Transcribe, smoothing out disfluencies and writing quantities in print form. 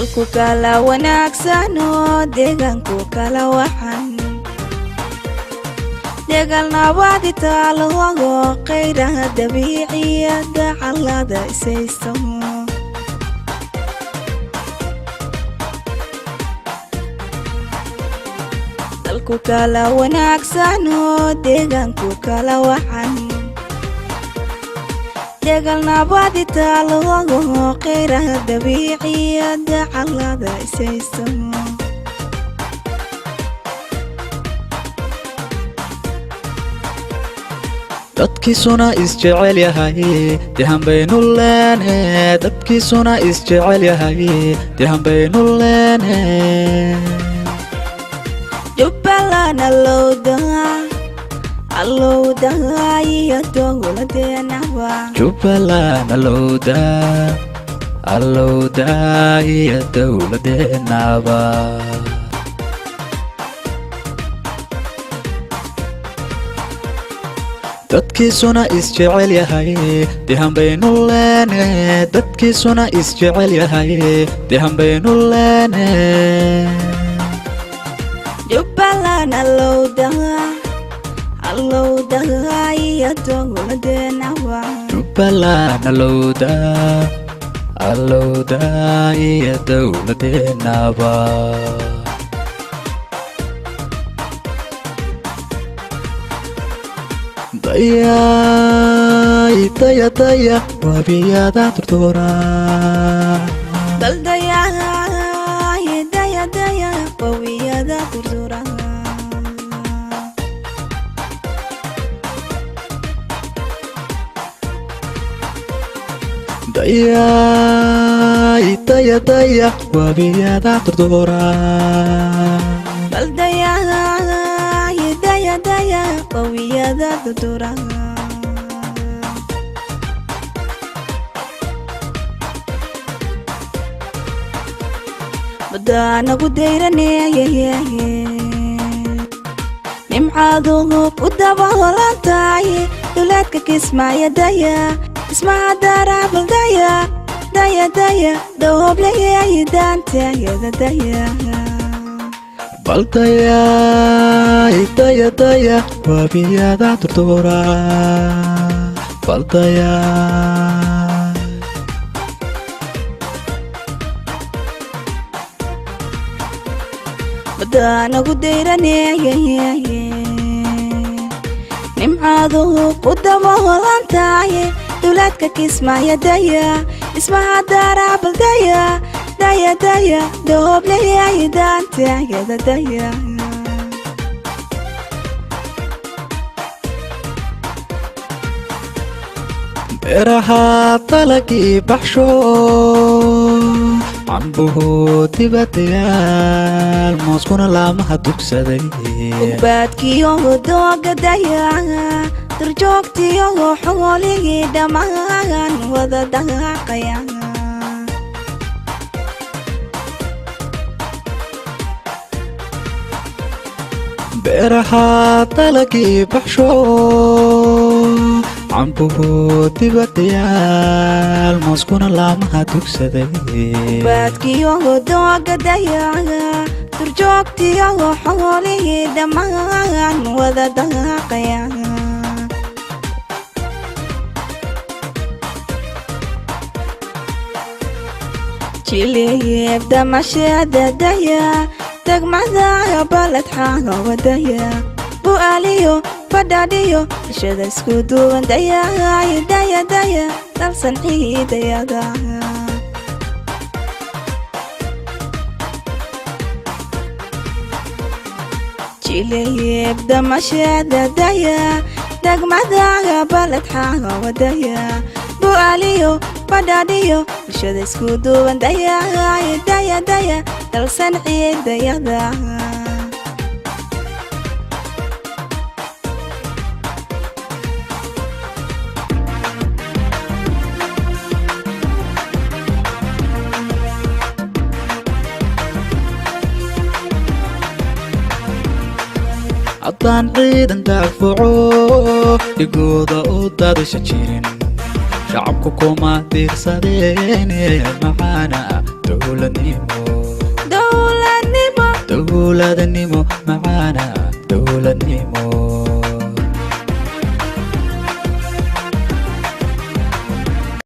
dalku kala wanaagsano deegaanku kala waxan deegaan nabad taalo khayraha dabiiciyada callada isaysto dalku kala wanaagsano deegaanku kala waxan deegaan nabad taalo khayraha dabiiciyada callada isaysto dadkiisuna isjecel yahay dehan baynu leene dadkiisuna isjecel yahay dehan baynu leene Jubbaland allowda iyo dowladeena Jubbaland allowda iyo dowladeena dadkiisuna isjecel yahay dehan baynu leene dadkiisuna isjecel yahay dehan baynu leene Jubbaland allowda iyo dowladeena Jubbaland allowda iyo dowladeena daya wabiyada turtura daya wabiyada turtura daya wabiyada turtura daya wabiyada turtura بدانا قديرني نمعادو قدابا غلانتاي دولاتك كسمع يدايا اسمع دارا بالدايا دايا دوب لي يدانتا يدايا daya wabiyada turtura بدانا قديرني نمعادو قدابا غلانتاي دولاتك كسمع يدايا اسمع دارا بالدايا دايا دوب لي يدانتا يدايا بيرها طلقي بحشو عنبه تبتيال موسكون لامها تكسدي وبادكيو دوغ دايا ترجوكتيو حولي دمان وذا دقاقيا بيرها طلقي بحشو عنبه تبتيال موسكون لامها تكسدي بادكيو دوغ دايا ترجوكتيو حولي دمان وذا دقاقيا جيلي بدمشق دايا تجمعنا بلد حاجة ودايا بواليو فداديو شذا سكوتو دايا تلسن دايا جيلي بدمشق دايا تجمعنا بلد حاجة ودايا بواليو فداديو شذا سكوتو دايا تلسن دايا عطان عيدن دافعو يقوضا ودادش جيرين شعبكو كوما ديرسادين معانا dowladnimo dowladnimo dowladnimo macaana dowladnimo